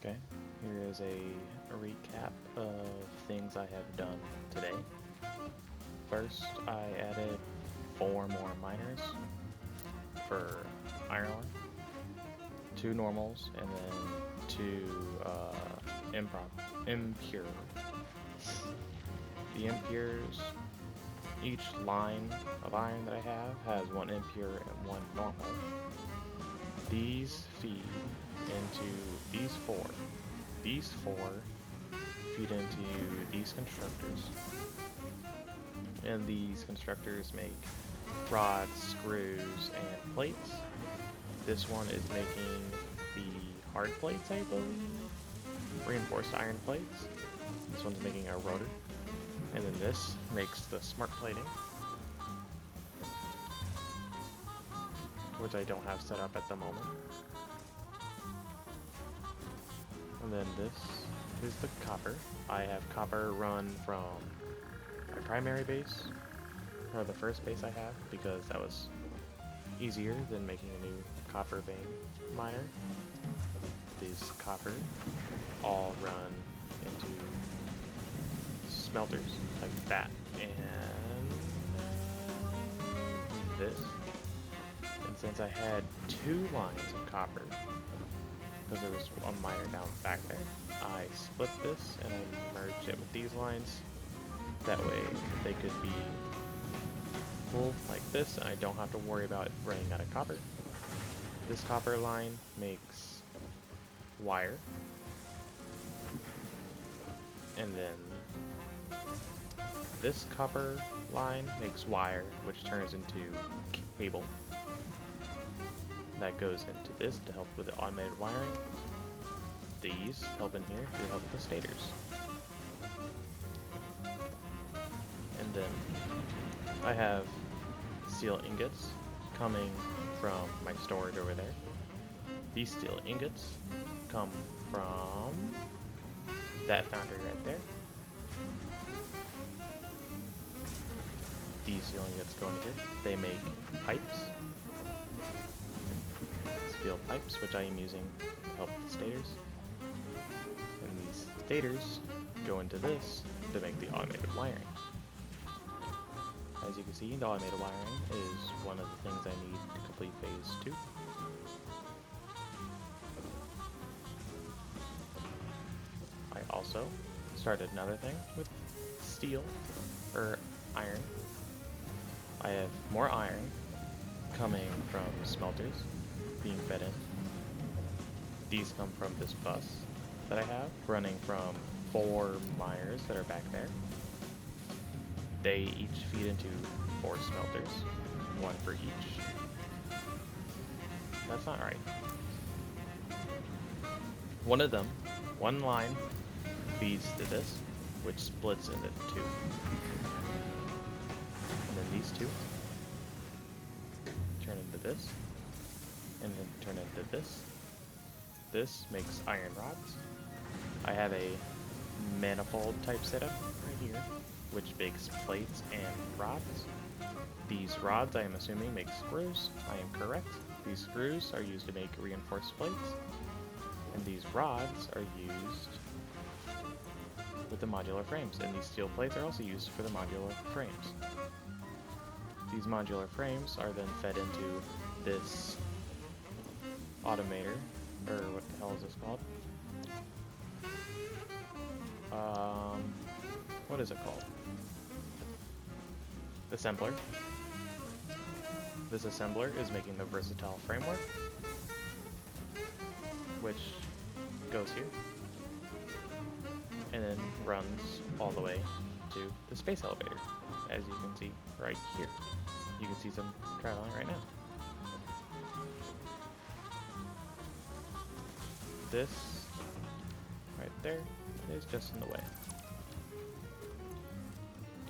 Okay, here is a recap of things I have done today. First, I added 4 more miners for iron ore, 2 normals, and then 2 impure. The impures, each line of iron that I have has 1 impure and 1 normal. These feed into these 4. These 4 feed into these constructors. And these constructors make rods, screws, and plates. This one is making the hard plates, I believe. Reinforced iron plates. This one's making a rotor. And then this makes the smart plating, which I don't have set up at the moment. And then this is the copper. I have copper run from my primary base, or the first base I have, because that was easier than making a new copper vein miner. These copper all run into smelters like that, and this. And since I had 2 lines of copper, because there was a miner down back there, I split this and I merged it with these lines. That way they could be full like this, and I don't have to worry about it running out of copper. This copper line makes wire, and then this copper line makes wire, which turns into cable. That goes into this to help with the automated wiring. These help in here to help with the stators. And then I have steel ingots coming from my storage over there. These steel ingots come from that foundry right there. These steel ingots go in here. They make pipes. Steel pipes, which I am using to help with the stators. And these stators go into this to make the automated wiring. As you can see, the automated wiring is one of the things I need to complete phase 2. I also started another thing with steel, or iron. I have more iron coming from smelters being fed in. These come from this bus that I have running from 4 miners that are back there. They each feed into 4 smelters, 1 for each. That's not right. One of them, one line, feeds to this, which splits into 2. And then these 2 turn into this, and then turn into this. This makes iron rods. I have a manifold type setup right here, which makes plates and rods. These rods, I am assuming, make screws. I am correct. These screws are used to make reinforced plates, and these rods are used with the modular frames, and these steel plates are also used for the modular frames. These modular frames are then fed into this automator, or what the hell is this called? What is it called? Assembler. This assembler is making the versatile framework, which goes here, and then runs all the way to the space elevator, as you can see right here. You can see some traveling right now. This right there is just in the way.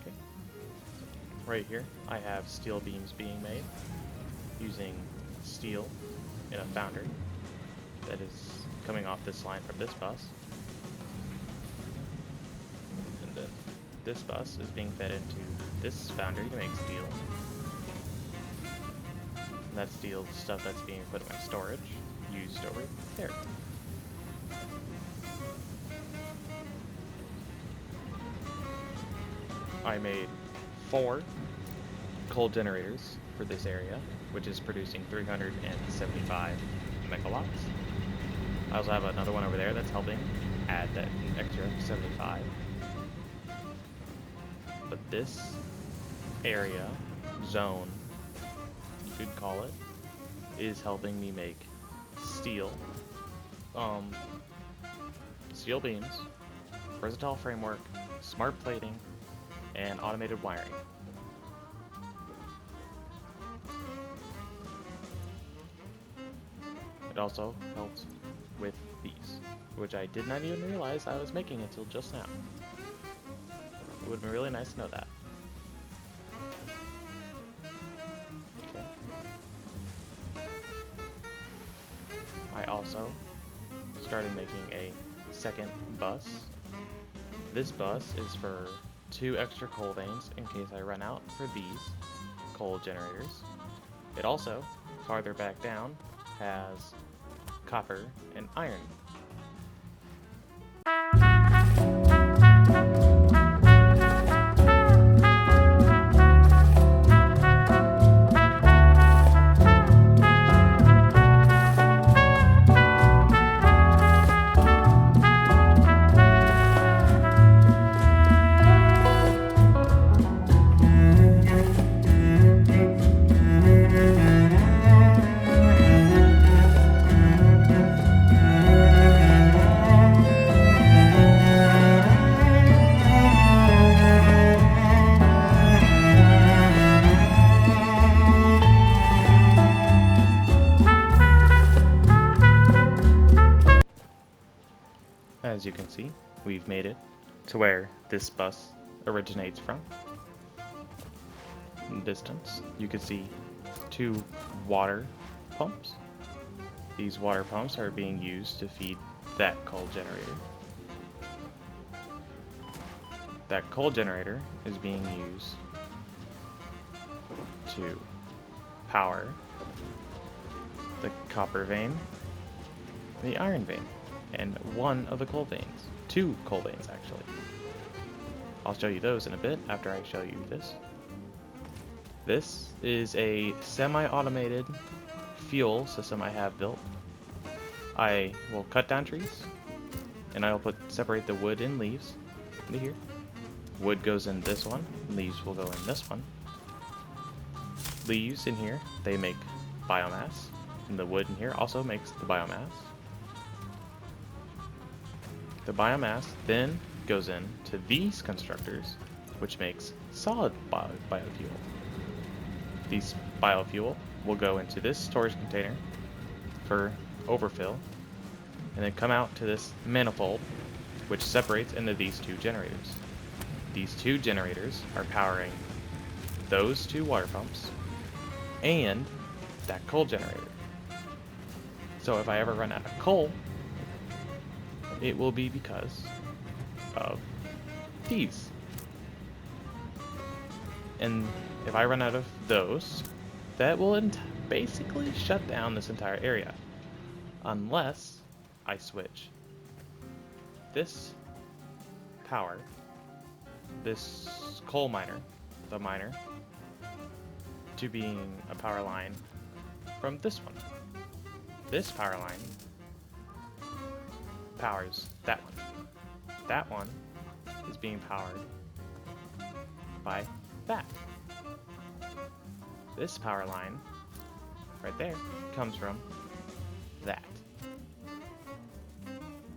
Okay. Right here, I have steel beams being made using steel in a foundry that is coming off this line from this bus. And then this bus is being fed into this foundry to make steel. And that steel stuff that's being put in my storage, used over there. I made 4 coal generators for this area, which is producing 375 megawatts. I also have another one over there that's helping add that extra 75. But this area, zone, you could call it, is helping me make steel, steel beams, versatile framework, smart plating, and automated wiring. It also helps with these, which I did not even realize I was making until just now. It would have been really nice to know that. Okay. I also started making a second bus. This bus is for 2 extra coal veins in case I run out for these coal generators. It also, farther back down, has copper and iron. As you can see, we've made it to where this bus originates from. In the distance, you can see 2 water pumps. These water pumps are being used to feed that coal generator. That coal generator is being used to power the copper vein, the iron vein, and 1 of the coal veins. 2 coal veins, actually. I'll show you those in a bit after I show you this. This is a semi-automated fuel system I have built. I will cut down trees, and I will separate the wood and leaves into here. Wood goes in this one, leaves will go in this one. Leaves in here, they make biomass, and the wood in here also makes the biomass. The biomass then goes into these constructors, which makes solid biofuel. These biofuel will go into this storage container for overfill, and then come out to this manifold, which separates into these 2 generators. These 2 generators are powering those 2 water pumps and that coal generator. So if I ever run out of coal, it will be because of these. And if I run out of those, that will basically shut down this entire area. Unless I switch this power, this coal miner, the miner, to being a power line from this one. This power line powers that one. That one is being powered by that. This power line right there comes from that.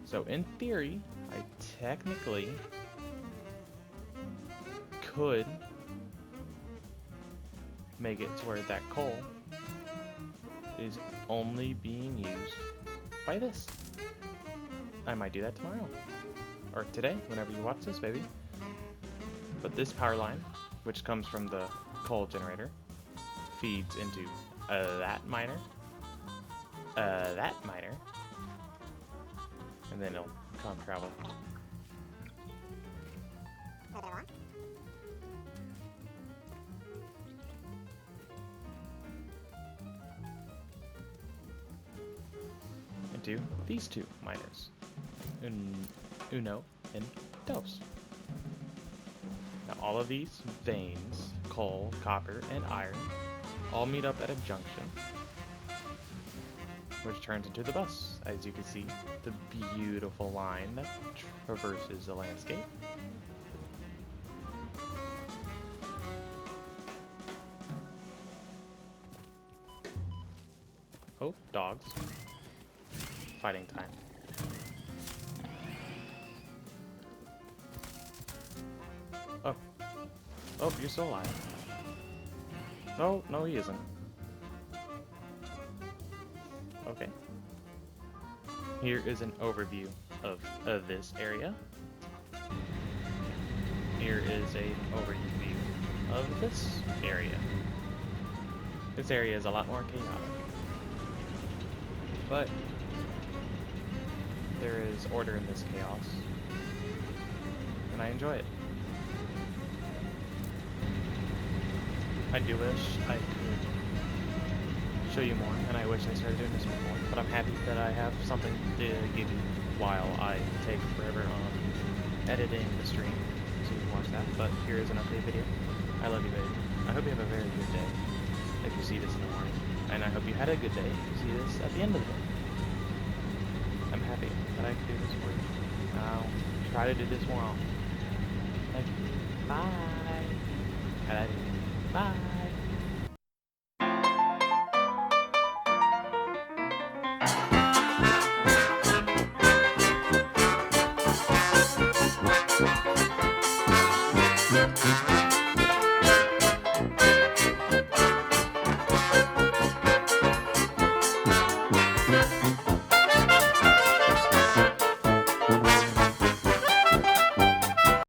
So in theory, I technically could make it to where that coal is only being used by this. I might do that tomorrow. Or today, whenever you watch this, baby. But this power line, which comes from the coal generator, feeds into that miner, and then it'll come travel. Into these 2 miners, Uno and Dos. Now, all of these veins, coal, copper, and iron, all meet up at a junction, which turns into the bus. As you can see, the beautiful line that traverses the landscape. Oh, dogs. Fighting time. Oh. Oh, you're still alive. No, no, he isn't. Okay. Here is an overview of this area. Here is an overview of this area. This area is a lot more chaotic. But there is order in this chaos, and I enjoy it. I do wish I could show you more, and I wish I started doing this before, but I'm happy that I have something to give you while I take forever on editing the stream, so you can watch that. But here is an update video. I love you, baby. I hope you have a very good day if you see this in the morning, and I hope you had a good day if you see this at the end of the day. I'm happy that I can do this for you. I'll try to do this more often. Thank you. Bye. I love you.